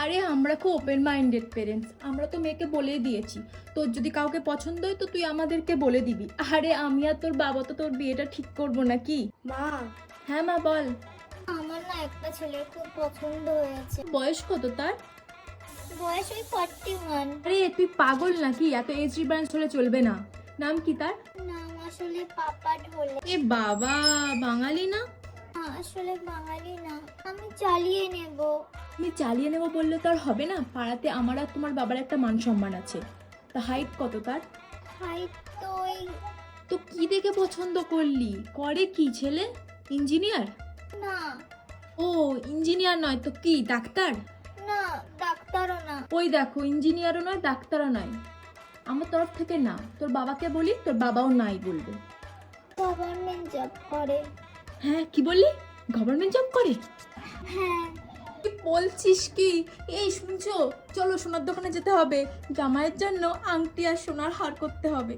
আরে আমরা খুব ওপেন মাইন্ডেড পেরেন্টস, আমরা তো মেয়েকে বলেই দিয়েছি তোর যদি কাউকে পছন্দ হয় তো তুই আমাদেরকে বলে দিবি। আরে আমি আর তোর বাবা তো তোর বিয়েটা ঠিক করবো নাকি? মা, হ্যাঁ মা বল। আমার না একটা ছেলে খুব পছন্দ হয়েছে। বয়স কত তার? বয়স ওই 41। আরে তুই পাগল নাকি? এত এজ ডিফারেন্স হলে চলবে না। নাম কি তার? নাম আসলে পাপা ঢোলে। এ বাবা, বাঙালি না? আসলে বাঙালি না, আমি চালিয়ে নেব। তুমি চালিয়ে নেবো বললে তো আর হবে না, পাড়াতে আমার আর তোমার বাবার একটা মান সম্মান আছে। তা হাইট কত তার? হাইট তো ওই, তো কি দেখে পছন্দ করলি? করে কি ছেলে? ইঞ্জিনিয়ার? না ও ইঞ্জিনিয়ার নয় তো কি, ডাক্তার? না, ডাক্তারও না। ওই দেখো, ইঞ্জিনিয়ারও নয় ডাক্তারও নয়। আমার তরফ থেকে না, তোর বাবাকে বলি, তোর বাবাও নাই বলবে। গভর্নমেন্ট জব করে। হ্যাঁ কি বললি? গভর্নমেন্ট জব করে? হ্যাঁ। কি বলছিস কি? এই শুনছো, চলো সোনার দোকানে যেতে হবে, জামাইয়ের জন্য আংটি আর সোনার হার করতে হবে।